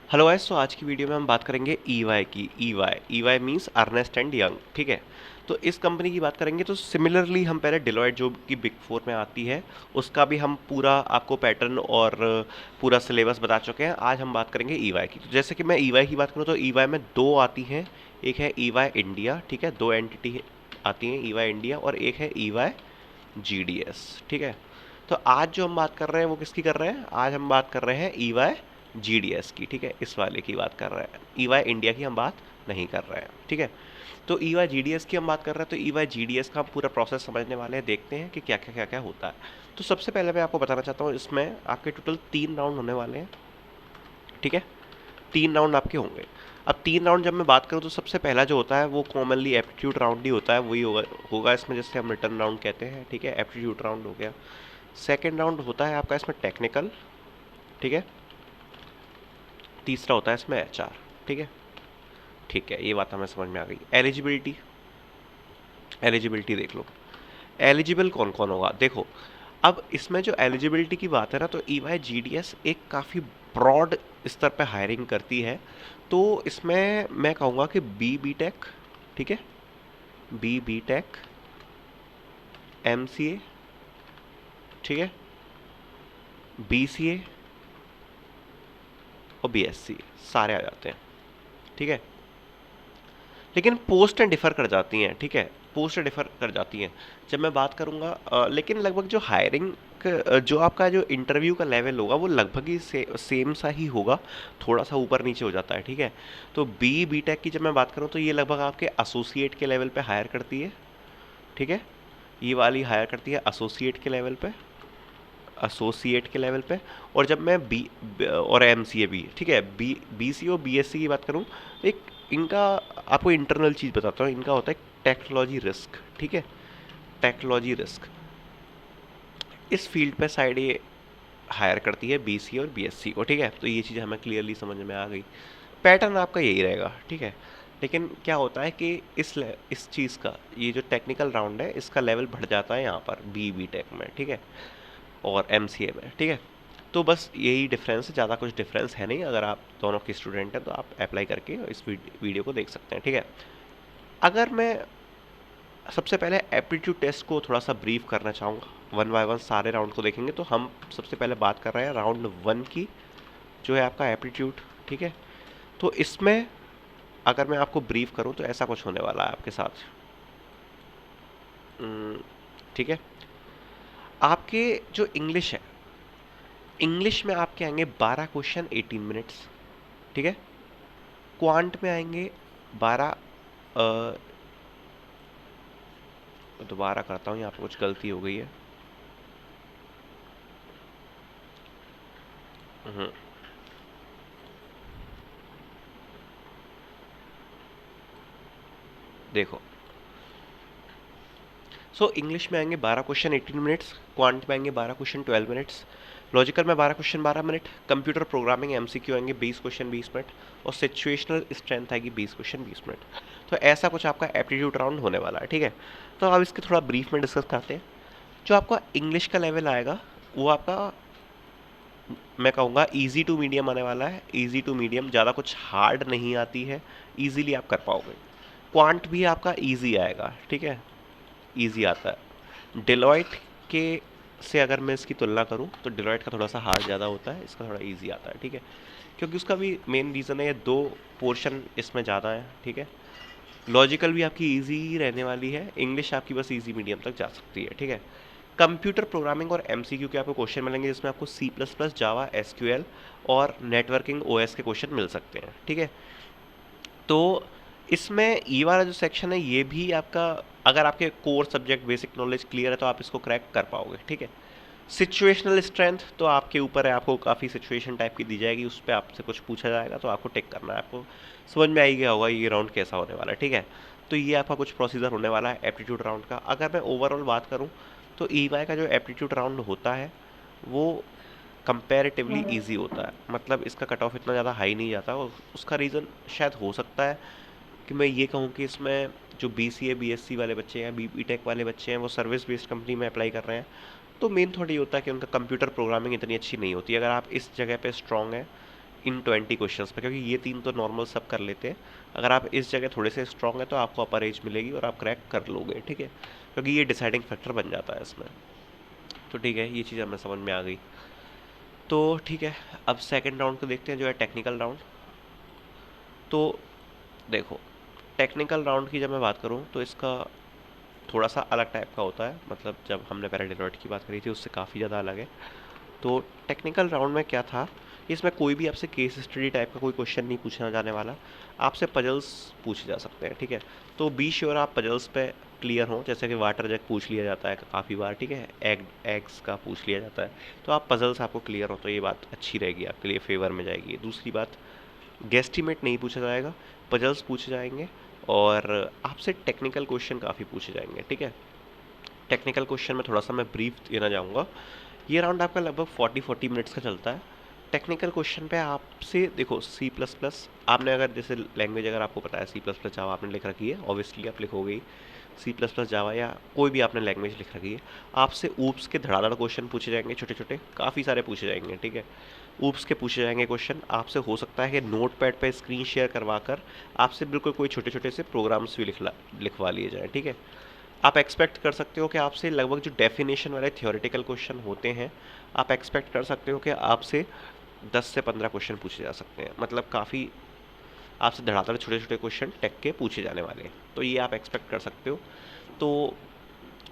Hello guys. तो आज की वीडियो में हम बात करेंगे ईवाई की। EY means Ernst and Young. ठीक है। तो इस कंपनी की बात करेंगे तो सिमिलरली हम पहले डिलॉयट जो कि बिग फोर में आती है उसका भी हम पूरा आपको पैटर्न और पूरा सिलेबस बता चुके हैं। आज हम बात करेंगे ईवाई की। तो जैसे कि मैं ईवाई की बात करूँ तो ईवाई में दो आती हैं। एक है ईवाई इंडिया, ठीक है, दो एंटिटी आती हैं, ईवाई इंडिया, और एक है ईवाई जीडीएस। ठीक है। तो आज जो हम बात कर रहे हैं वो किसकी कर रहे हैं? आज हम बात कर रहे हैं ईवाई जीडीएस की। ठीक है, इस वाले की बात कर रहे हैं, ईवाई इंडिया की हम बात नहीं कर रहे हैं। ठीक है। तो ईवाई जीडीएस की हम बात कर रहे हैं, तो ईवाई जीडीएस का हम पूरा प्रोसेस समझने वाले हैं, देखते हैं कि क्या क्या होता है। तो सबसे पहले मैं आपको बताना चाहता हूँ, इसमें आपके टोटल 3 राउंड होने वाले हैं। ठीक है, 3 राउंड आपके होंगे। अब 3 राउंड जब मैं बात करूँ तो सबसे पहला जो होता है वो कॉमनली एप्टीट्यूड राउंड ही होता है, वही होगा इसमें, जिससे हम रिटर्न राउंड कहते हैं। ठीक है, एप्टीट्यूड राउंड हो गया। सेकेंड राउंड होता है आपका इसमें टेक्निकल। ठीक है। तीसरा होता है इसमें एचआर। ठीक है। ठीक है, ये बात हमें समझ में आ गई। एलिजिबिलिटी, एलिजिबिलिटी देख लो। एलिजिबल कौन कौन होगा देखो। अब इसमें जो एलिजिबिलिटी की बात है ना, तो ईवाई जीडीएस एक काफ़ी ब्रॉड स्तर पे हायरिंग करती है। तो इसमें मैं कहूँगा कि बी टेक, ठीक है, बी टेक, एमसीए, ठीक है, बीसीए और बीएससी सारे आ जाते हैं। ठीक है। लेकिन पोस्टें डिफ़र कर जाती हैं। ठीक है, पोस्टें डिफ़र कर जाती हैं जब मैं बात करूँगा। लेकिन लगभग जो हायरिंग जो आपका जो इंटरव्यू का लेवल होगा वो लगभग ही सेम सा ही होगा, थोड़ा सा ऊपर नीचे हो जाता है। ठीक है। तो बी टेक की जब मैं बात करूँ तो ये लगभग आपके एसोसिएट के लेवल पे हायर करती है। ठीक है, ये वाली हायर करती है एसोसिएट के लेवल पे, एसोसिएट के लेवल पे। और जब मैं और एमसीए भी, ठीक है, बीसी और बीएससी की बात करूँ, एक इनका आपको इंटरनल चीज़ बताता हूँ, इनका होता है टेक्नोलॉजी रिस्क। ठीक है, टेक्नोलॉजी रिस्क इस फील्ड पे साइड ये हायर करती है बीसी और बीएससी को। ठीक है, तो ये चीज़ हमें क्लियरली समझ में आ गई। पैटर्न आपका यही रहेगा। ठीक है। लेकिन क्या होता है कि इस चीज़ का ये जो टेक्निकल राउंड है इसका लेवल बढ़ जाता है यहाँ पर बी टेक में। ठीक है, और एमसीए में। ठीक है। तो बस यही डिफरेंस है, ज़्यादा कुछ डिफरेंस है नहीं। अगर आप दोनों के स्टूडेंट हैं तो आप अप्लाई करके इस वीडियो को देख सकते हैं। ठीक है। अगर मैं सबसे पहले एप्टीट्यूड टेस्ट को थोड़ा सा ब्रीफ करना चाहूँगा, वन बाय वन सारे राउंड को देखेंगे। तो हम सबसे पहले बात कर रहे हैं राउंड 1 की, जो है आपका एप्टीट्यूड। ठीक है। तो इसमें अगर मैं आपको ब्रीफ करूँ तो ऐसा कुछ होने वाला है आपके साथ। ठीक है। आपके जो इंग्लिश है, इंग्लिश में आपके आएंगे 12 क्वेश्चन 18 मिनट्स। ठीक है। क्वांट में आएंगे 12, दोबारा करता हूँ, यहाँ पे कुछ गलती हो गई है। हम्म, देखो। इंग्लिश में आएंगे 12 क्वेश्चन 18 मिनट्स, क्वांट में आएंगे 12 क्वेश्चन 12 मिनट्स, लॉजिकल में 12 question 12 minute, computer programming MCQ आएंगे 20 क्वेश्चन 20 मिनट, और सिचुएशनल स्ट्रेंथ आएगी 20 क्वेश्चन 20 मिनट। तो ऐसा कुछ आपका एप्टीट्यूड राउंड होने वाला है। ठीक है। तो अब इसके थोड़ा ब्रीफ में डिस्कस करते हैं। जो आपका इंग्लिश का लेवल आएगा वो आपका, मैं कहूँगा, इजी टू मीडियम आने वाला है। इजी टू मीडियम, ज़्यादा कुछ हार्ड नहीं आती है, इजीली आप कर पाओगे। क्वांट भी आपका इजी आएगा। ठीक है, इजी आता है। डिलॉयट के से अगर मैं इसकी तुलना करूं तो डिलॉयट का थोड़ा सा हार्ड ज़्यादा होता है, इसका थोड़ा इजी आता है। ठीक है, क्योंकि उसका भी मेन रीज़न है, ये दो पोर्शन इसमें ज़्यादा है। ठीक है। लॉजिकल भी आपकी इजी ही रहने वाली है, इंग्लिश आपकी बस इजी मीडियम तक जा सकती है। ठीक है। कंप्यूटर प्रोग्रामिंग और एमसीक्यू के आपको क्वेश्चन मिलेंगे, जिसमें आपको सी प्लस प्लस, जावा, एसक्यूएल और नेटवर्किंग ओएस के क्वेश्चन मिल सकते हैं। ठीक है। तो इसमें ये वाला जो सेक्शन है ये भी आपका, अगर आपके core subject basic knowledge clear है तो आप इसको क्रैक कर पाओगे। ठीक है। सिचुएशनल स्ट्रेंथ तो आपके ऊपर है, आपको काफ़ी सिचुएशन टाइप की दी जाएगी, उस पर आपसे कुछ पूछा जाएगा तो आपको टेक करना है। आपको समझ में आ ही गया होगा ये राउंड कैसा होने वाला है। ठीक है। तो ये आपका कुछ प्रोसीजर होने वाला है एप्टीट्यूड राउंड का। अगर मैं ओवरऑल बात करूँ तो ईवाई का जो एप्टीट्यूड राउंड होता है वो कंपैरेटिवली इजी होता है, मतलब इसका कट ऑफ इतना ज़्यादा हाई नहीं जाता। और उसका रीज़न शायद हो सकता है कि मैं ये कहूँ कि इसमें जो बीसीए बीएससी वाले बच्चे हैं, बीटेक वाले बच्चे हैं, वो सर्विस बेस्ड कंपनी में अप्लाई कर रहे हैं। तो मेन थोड़ी होता है कि उनका कंप्यूटर प्रोग्रामिंग इतनी अच्छी नहीं होती। अगर आप इस जगह पे स्ट्रांग हैं इन 20 क्वेश्चंस पे, क्योंकि ये 3 तो नॉर्मल सब कर लेते हैं। अगर आप इस जगह थोड़े से स्ट्रांग है तो आपको अपर एज मिलेगी और आप क्रैक कर लोगे, ठीक है, क्योंकि ये डिसाइडिंग फैक्टर बन जाता है इसमें। तो ठीक है, ये चीज़ हमें समझ में आ गई। तो ठीक है, अब सेकेंड राउंड को देखते हैं, जो है टेक्निकल राउंड। तो देखो, टेक्निकल राउंड की जब मैं बात करूँ तो इसका थोड़ा सा अलग टाइप का होता है, मतलब जब हमने पहले डेलोइट की बात करी थी उससे काफ़ी ज़्यादा अलग है। तो टेक्निकल राउंड में क्या था, इसमें कोई भी आपसे केस स्टडी टाइप का कोई क्वेश्चन नहीं पूछा जाने वाला, आपसे पजल्स पूछे जा सकते हैं, ठीक है। तो बी श्योर आप पजल्स पे क्लियर हों, जैसे कि वाटर जग पूछ लिया जाता है काफ़ी बार, ठीक है, एग्स का पूछ लिया जाता है। तो आप पजल्स आपको क्लियर हो तो ये बात अच्छी रहेगी, आपके लिए फेवर में जाएगी। दूसरी बात, गेस्टिमेट नहीं पूछा जाएगा, पजल्स पूछे जाएंगे और आपसे टेक्निकल क्वेश्चन काफ़ी पूछे जाएंगे, ठीक है। टेक्निकल क्वेश्चन में थोड़ा सा मैं ब्रीफ देना चाहूँगा। ये राउंड आपका लगभग 40 मिनट्स का चलता है। टेक्निकल क्वेश्चन पे आपसे देखो सी प्लस प्लस, आपने अगर जैसे लैंग्वेज अगर आपको पता है सी प्लस प्लस जावा आपने लिख रखी है, ऑब्वियसली आप लिखोगे ही सी प्लस प्लस जावा, या कोई भी आपने लैंग्वेज लिख रखी है। आपसे ऊप्स के धड़ाधड़ क्वेश्चन पूछे जाएंगे, छोटे छोटे काफ़ी सारे पूछे जाएंगे, ठीक है। ऊप्स के पूछे जाएंगे क्वेश्चन, आपसे हो सकता है कि नोट पैड पर स्क्रीन शेयर करवा कर आपसे बिल्कुल कोई छोटे छोटे से प्रोग्राम्स भी लिखवा लिए जाए, ठीक है। आप एक्सपेक्ट कर सकते हो कि आपसे लगभग जो डेफिनेशन वाले थियोरेटिकल क्वेश्चन होते हैं, आप एक्सपेक्ट कर सकते हो कि आपसे 10 से 15 क्वेश्चन पूछे जा सकते हैं, मतलब काफ़ी आपसे धड़ाधड़ छोटे छोटे क्वेश्चन टेक के पूछे जाने वाले हैं, तो ये आप एक्सपेक्ट कर सकते हो। तो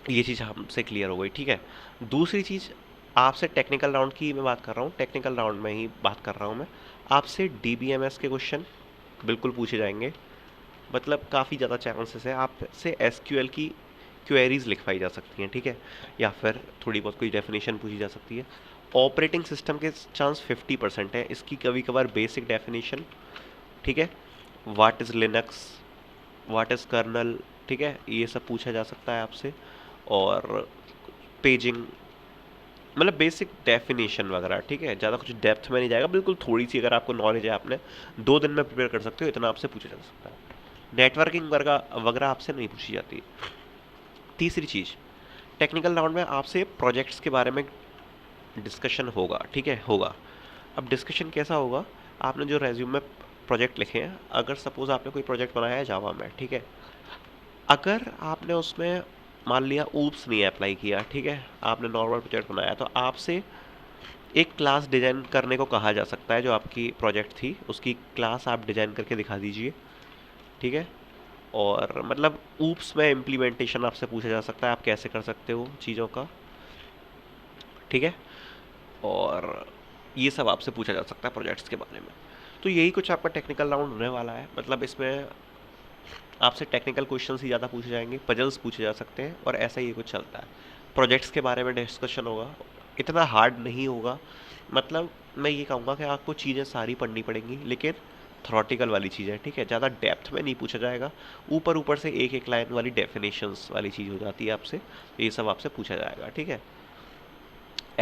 ये चीज़ हमसे क्लियर हो गई, ठीक है। दूसरी चीज़, आपसे टेक्निकल राउंड की मैं बात कर रहा हूँ, टेक्निकल राउंड में ही बात कर रहा हूँ मैं। आपसे DBMS के क्वेश्चन बिल्कुल पूछे जाएंगे, मतलब काफ़ी ज़्यादा चांसेस है आपसे SQL की क्वेरीज लिखवाई जा सकती हैं, ठीक है, या फिर थोड़ी बहुत कोई डेफिनेशन पूछी जा सकती है। ऑपरेटिंग सिस्टम के चांस 50% है, इसकी कभी कभार बेसिक डेफिनेशन, ठीक है, what is Linux, what is kernel, ठीक है, ये सब पूछा जा सकता है आपसे। और पेजिंग, मतलब बेसिक डेफिनेशन वगैरह, ठीक है, ज़्यादा कुछ डेप्थ में नहीं जाएगा, बिल्कुल थोड़ी सी अगर आपको नॉलेज है, आपने 2 दिन में प्रिपेयर कर सकते हो, इतना आपसे पूछा जा सकता है। नेटवर्किंग वगैरह वगैरह आपसे नहीं पूछी जाती। तीसरी चीज़, टेक्निकल राउंड में आपसे प्रोजेक्ट्स के बारे में डिस्कशन होगा, ठीक है, होगा। अब डिस्कशन कैसा होगा, आपने जो रेज्यूम में प्रोजेक्ट लिखे हैं, अगर सपोज आपने कोई प्रोजेक्ट बनाया है जावा में, ठीक है, अगर आपने उसमें मान लिया ऊप्स नहीं अप्लाई किया, ठीक है, आपने नॉर्मल प्रोजेक्ट बनाया, तो आपसे एक क्लास डिजाइन करने को कहा जा सकता है, जो आपकी प्रोजेक्ट थी उसकी क्लास आप डिजाइन करके दिखा दीजिए, ठीक है। और मतलब ऊप्स में इम्प्लीमेंटेशन आपसे पूछा जा सकता है, आप कैसे कर सकते हो चीज़ों का, ठीक है। और ये सब आपसे पूछा जा सकता है प्रोजेक्ट्स के बारे में। तो यही कुछ आपका टेक्निकल राउंड होने वाला है, मतलब इसमें आपसे टेक्निकल क्वेश्चंस ही ज़्यादा पूछे जाएंगे, पजल्स पूछे जा सकते हैं, और ऐसा ही कुछ चलता है। प्रोजेक्ट्स के बारे में डिस्कशन होगा, इतना हार्ड नहीं होगा, मतलब मैं ये कहूँगा कि आपको चीज़ें सारी पढ़नी पड़ेंगी, लेकिन थ्रोटिकल वाली चीज़ें, ठीक है, ज़्यादा डेप्थ में नहीं पूछा जाएगा। ऊपर ऊपर से एक एक लाइन वाली डेफिनेशंस वाली चीज़ हो जाती है आपसे, ये सब आपसे पूछा जाएगा, ठीक है।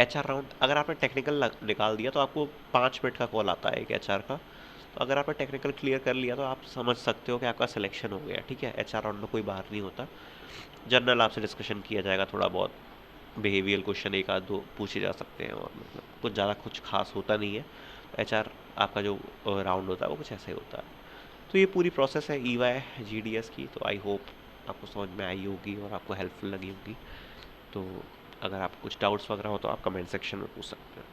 HR राउंड, अगर आपने टेक्निकल निकाल दिया तो आपको 5 मिनट का कॉल आता है एक HR का। तो अगर आपने टेक्निकल क्लियर कर लिया तो आप समझ सकते हो कि आपका सिलेक्शन हो गया, ठीक है। HR राउंड में कोई बाहर नहीं होता, जनरल आपसे डिस्कशन किया जाएगा, थोड़ा बहुत बिहेवियल क्वेश्चन एक आध दो पूछे जा सकते हैं, और मतलब कुछ ज़्यादा कुछ खास होता नहीं है। HR आपका जो राउंड होता है वो कुछ ऐसा ही होता है। तो ये पूरी प्रोसेस है EY GDS की, तो आई होप आपको समझ में आई होगी और आपको हेल्पफुल लगी होगी। तो अगर आपको कुछ डाउट्स वगैरह हो तो आप कमेंट सेक्शन में पूछ सकते हैं।